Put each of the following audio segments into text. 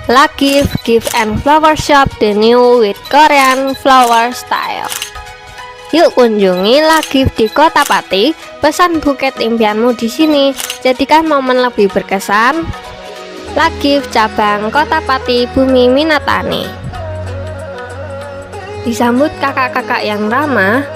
Lagif Gift and Flower Shop, the new with Korean flower style. Yuk kunjungi Lagif di Kota Pati, pesan buket impianmu di sini, jadikan momen lebih berkesan. Lagif cabang Kota Pati, Bumi Minatani. Disambut kakak-kakak yang ramah.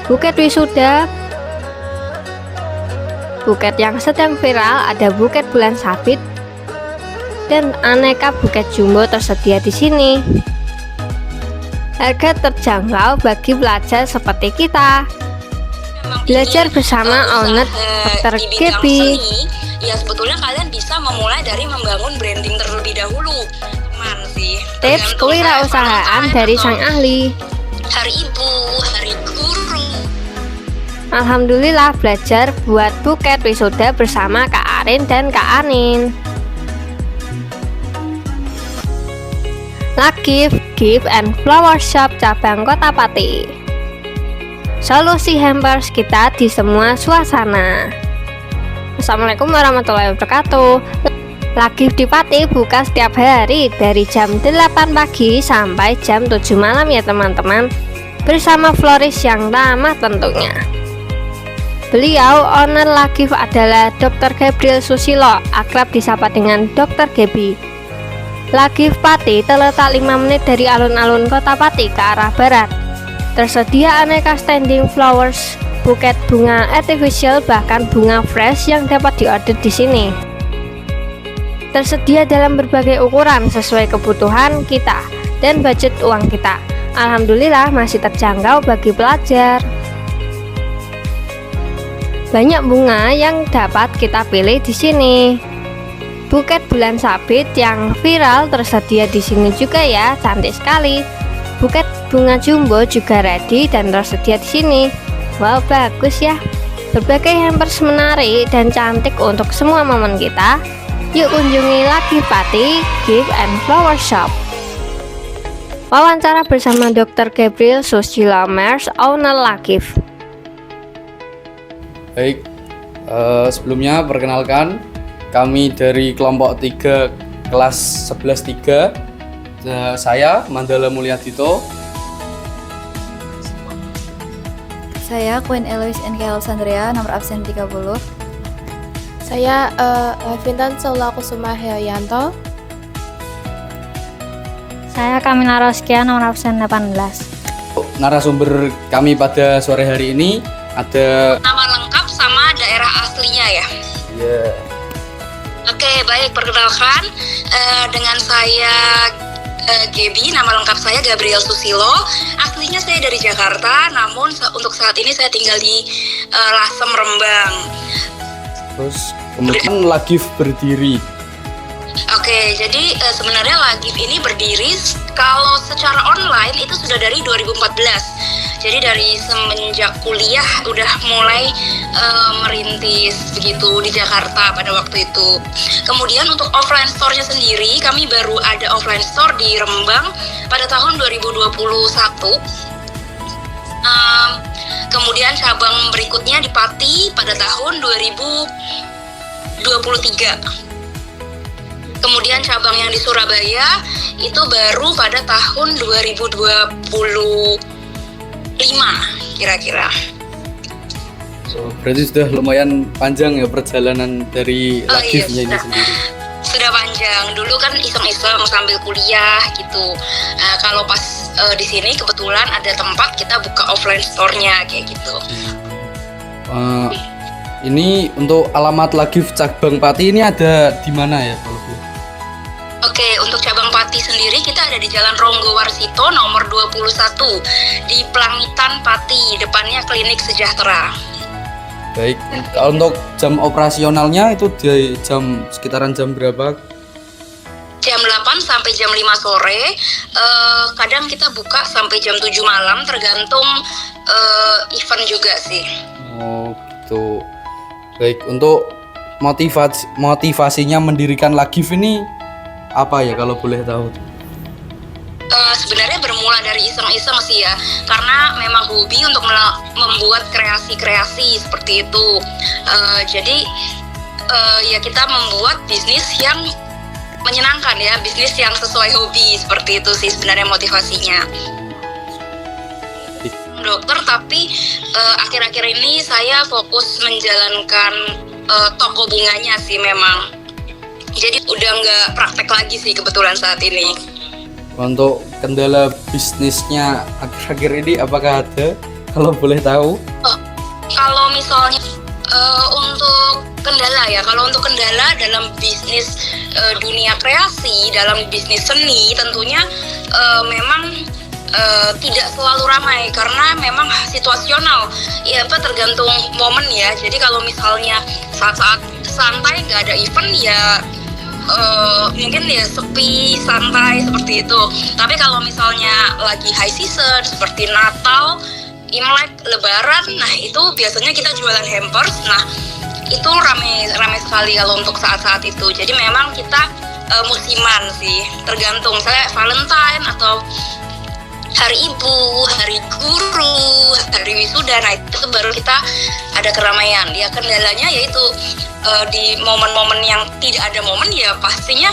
Buket wisuda. Buket yang sedang viral ada buket bulan sabit dan aneka buket jumbo tersedia di sini. Harga terjangkau bagi pelajar seperti kita. Belajar bersama owner Dr. Gaby. Ya sebetulnya kalian bisa memulai dari membangun branding terlebih dahulu. Tips kewirausahaan dari sang ahli. Hari ibu, hari guru. Alhamdulillah belajar buat buket wisuda bersama Kak Arin dan Kak Anin. Lagif Gift and Flower Shop cabang Kota Pati. Solusi hampers kita di semua suasana. Assalamualaikum warahmatullahi wabarakatuh. Lagif di Pati buka setiap hari dari jam 8 pagi sampai jam 7 malam ya teman-teman, bersama floris yang ramah tentunya. Beliau owner Lagif adalah Dr. Gabriel Susilo, akrab disapa dengan Dr. Gaby. Lagif Pati terletak 5 menit dari alun-alun Kota Pati ke arah barat. Tersedia aneka standing flowers, buket bunga artificial bahkan bunga fresh yang dapat diorder di sini. Tersedia dalam berbagai ukuran sesuai kebutuhan kita dan budget uang kita. Alhamdulillah masih terjangkau bagi pelajar. Banyak bunga yang dapat kita pilih di sini. Buket bulan sabit yang viral tersedia di sini juga ya, cantik sekali. Buket bunga jumbo juga ready dan tersedia di sini. Wow, bagus ya. Berbagai hampers menarik dan cantik untuk semua momen kita. Yuk kunjungi Lagif Pati Gift and Flower Shop. Wawancara bersama Dr. Gabriel Susilo Mers, owner Lagif. Baik, sebelumnya perkenalkan kami dari kelompok 3 kelas 11-3. Saya Mandala Mulyadito. Saya Queen Eloise NK Alexandria, nomor absen 30. Saya Vintan Saula Kusuma Heoyanto. Saya Kamila Roskia, nomor absen 18. Narasumber kami pada sore hari ini ada Nama lengkap sama daerah aslinya ya. Iya. Oke, baik, perkenalkan dengan saya Gaby, nama lengkap saya Gabriel Susilo. Aslinya saya dari Jakarta, namun untuk saat ini saya tinggal di Lasem, Rembang. Terus kemudian Lagif berdiri. Oke, jadi sebenarnya Lagif ini berdiri kalau secara online itu sudah dari 2014. Jadi dari semenjak kuliah udah mulai merintis begitu di Jakarta pada waktu itu. Kemudian untuk offline store-nya sendiri, kami baru ada offline store di Rembang pada tahun 2021. Kemudian cabang berikutnya di Pati pada tahun 2023. Kemudian cabang yang di Surabaya itu baru pada tahun 2025 kira-kira. So, berarti sudah lumayan panjang ya perjalanan dari Lagifnya ini sendiri. Sudah panjang. Dulu kan iseng-iseng sambil kuliah gitu. Kalau pas di sini kebetulan ada tempat kita buka offline store-nya kayak gitu. Ini untuk alamat Lagif cabang Pati ini ada di mana ya kalau boleh? Oke, untuk cabang Pati sendiri kita ada di Jalan Ronggo Warsito nomor 21 di Pelangitan Pati, depannya Klinik Sejahtera. Baik, untuk jam operasionalnya itu di sekitaran jam berapa? Jam 8 sampai jam 5 sore. Kadang kita buka sampai jam 7 malam, tergantung event juga sih. Oh, gitu. Baik, untuk motivasinya mendirikan Lagif ini apa ya kalau boleh tahu? Sebenarnya bermula dari iseng-iseng sih ya, karena memang hobi untuk membuat kreasi-kreasi seperti itu. Jadi ya kita membuat bisnis yang menyenangkan ya, bisnis yang sesuai hobi, seperti itu sih sebenarnya motivasinya. Dokter, tapi akhir-akhir ini saya fokus menjalankan toko bunganya sih memang. Jadi udah nggak praktek lagi sih kebetulan saat ini. Untuk kendala bisnisnya akhir-akhir ini apakah ada? Kalau boleh tahu? Kalau misalnya untuk kendala ya, kalau untuk kendala dalam bisnis dunia kreasi, dalam bisnis seni tentunya memang tidak selalu ramai karena memang situasional ya, tergantung momen ya. Jadi kalau misalnya saat-saat santai nggak ada event ya mungkin ya sepi, santai seperti itu. Tapi kalau misalnya lagi high season seperti Natal, Imlek, Lebaran, nah itu biasanya kita jualan hampers. Nah itu rame sekali kalau untuk saat-saat itu. Jadi memang kita musiman sih, tergantung saya Valentine atau hari ibu, hari guru, hari wisuda, nah itu baru kita ada keramaian. Ya kendalanya yaitu di momen-momen yang tidak ada momen ya pastinya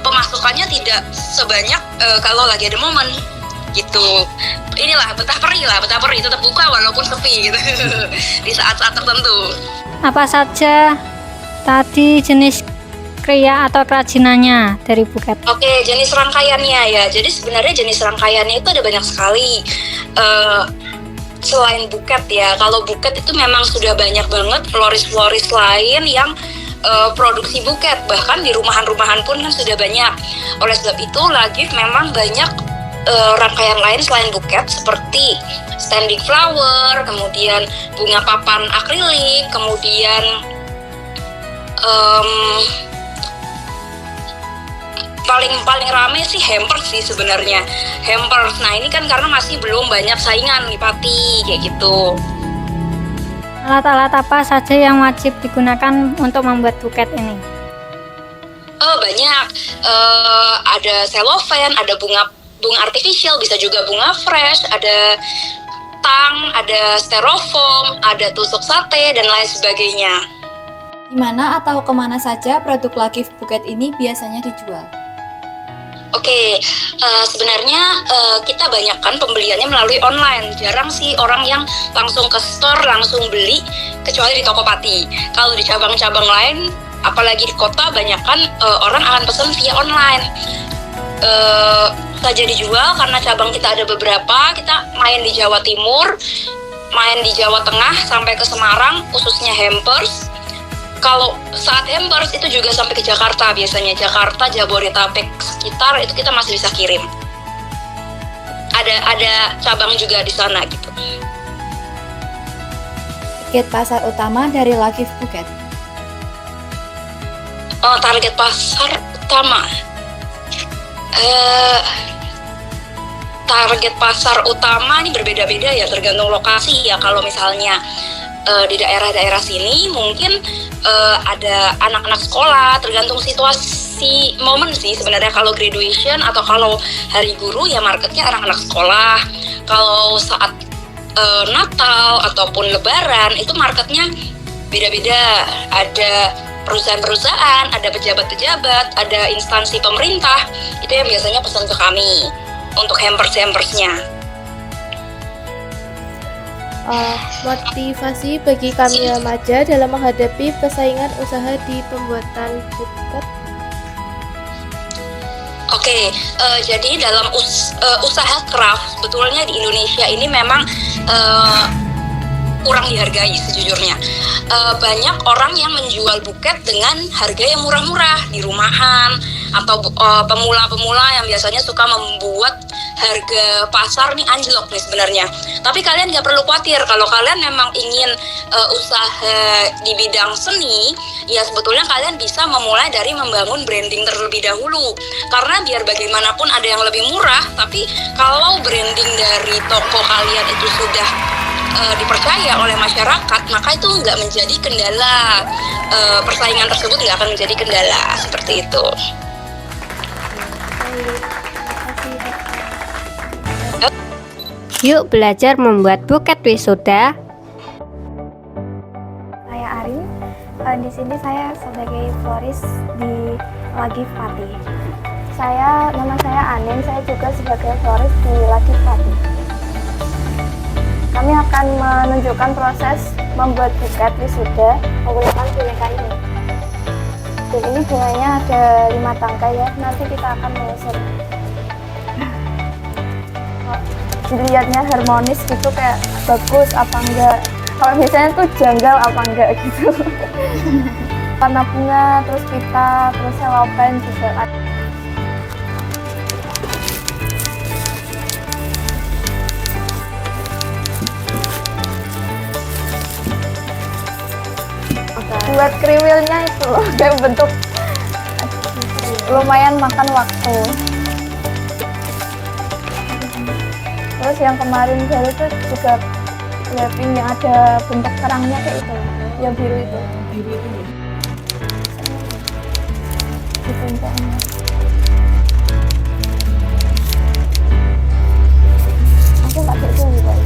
pemasukannya tidak sebanyak kalau lagi ada momen gitu. Inilah betah peri tetap buka walaupun sepi gitu di saat-saat tertentu. Apa saja tadi jenis kriya atau kerajinannya dari buket? Oke, jenis rangkaiannya ya. Jadi sebenarnya jenis rangkaiannya itu ada banyak sekali. Selain buket ya, kalau buket itu memang sudah banyak banget floris-floris lain yang produksi buket. Bahkan di rumahan-rumahan pun kan sudah banyak. Oleh sebab itu lagi memang banyak rangkaian lain selain buket seperti standing flower, kemudian bunga papan akrilik, kemudian paling rame sih hampers sih sebenarnya. Hampers. Nah ini kan karena masih belum banyak saingan nih Pati kayak gitu. Alat-alat apa saja yang wajib digunakan untuk membuat buket ini? Banyak. Ada cellophane, ada bunga artificial, bisa juga bunga fresh, ada tang, ada styrofoam, ada tusuk sate dan lain sebagainya. Di mana atau kemana saja produk Lakif Buket ini biasanya dijual? Oke, sebenarnya kita banyakkan pembeliannya melalui online. Jarang sih orang yang langsung ke store langsung beli, kecuali di Tokopati. Kalau di cabang-cabang lain, apalagi di kota, banyakkan orang akan pesan via online. Saja dijual karena cabang kita ada beberapa. Kita main di Jawa Timur, main di Jawa Tengah sampai ke Semarang, khususnya hampers. Kalau saat hampers itu juga sampai ke Jakarta biasanya, Jakarta, Jabodetabek sekitar itu kita masih bisa kirim. Ada cabang juga di sana gitu. Target pasar utama dari Lakif Buket? Target pasar utama. Target pasar utama ini berbeda-beda ya, tergantung lokasi ya. Kalau misalnya di daerah-daerah sini mungkin ada anak-anak sekolah, tergantung situasi momen sih sebenarnya. Kalau graduation atau kalau hari guru ya marketnya anak-anak sekolah. Kalau saat Natal ataupun Lebaran itu marketnya beda-beda. Ada perusahaan-perusahaan, ada pejabat-pejabat, ada instansi pemerintah, itu yang biasanya pesan ke kami untuk hampers-hampersnya. Motivasi bagi kami remaja dalam menghadapi persaingan usaha di pembuatan buket. Oke, jadi dalam usaha craft sebetulnya di Indonesia ini memang kurang dihargai sejujurnya. Banyak orang yang menjual buket dengan harga yang murah-murah di rumahan atau pemula-pemula yang biasanya suka membuat harga pasar nih anjlok nih sebenarnya. Tapi kalian nggak perlu khawatir kalau kalian memang ingin usaha di bidang seni, ya sebetulnya kalian bisa memulai dari membangun branding terlebih dahulu. Karena biar bagaimanapun ada yang lebih murah, tapi kalau branding dari toko kalian itu sudah dipercaya oleh masyarakat, maka itu nggak menjadi kendala. Persaingan tersebut nggak akan menjadi kendala seperti itu. Yuk belajar membuat buket wisuda. Saya Arin, di sini saya sebagai florist di Lagif Pati. Nama saya Anin, saya juga sebagai florist di Lagif Pati. Kami akan menunjukkan proses membuat buket wisuda menggunakan boneka ini. Dan ini bunganya ada 5 tangkai ya, nanti kita akan menyusun. Dilihatnya harmonis gitu, kayak bagus apa enggak. Kalau biasanya tuh janggal apa enggak gitu. Warna bunga, terus pita, terus selopen juga ada. Buat kriwilnya itu loh, kayak bentuk lumayan makan waktu. Terus yang kemarin baru tuh juga wrapping yang ada bentuk kerangnya kayak itu, yang biru itu. Dibentuknya. Aku nggak kayak gini Pak.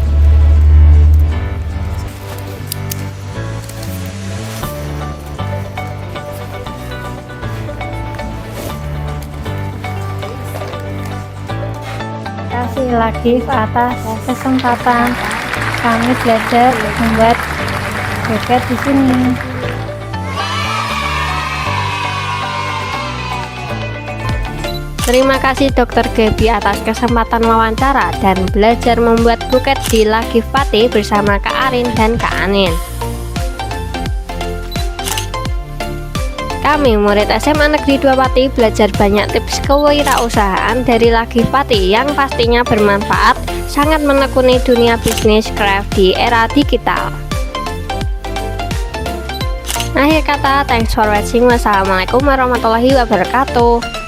Kasih lagi atas kesempatan kami belajar membuat buket di sini. Terima kasih Dr. Gaby atas kesempatan wawancara dan belajar membuat buket di Lagif Pati bersama Kak Arin dan Kak Anin. Kami murid SMA Negeri 2 Pati belajar banyak tips kewirausahaan dari Lagif Pati yang pastinya bermanfaat, sangat menekuni dunia bisnis craft di era digital. Akhir kata, thanks for watching. Wassalamualaikum warahmatullahi wabarakatuh.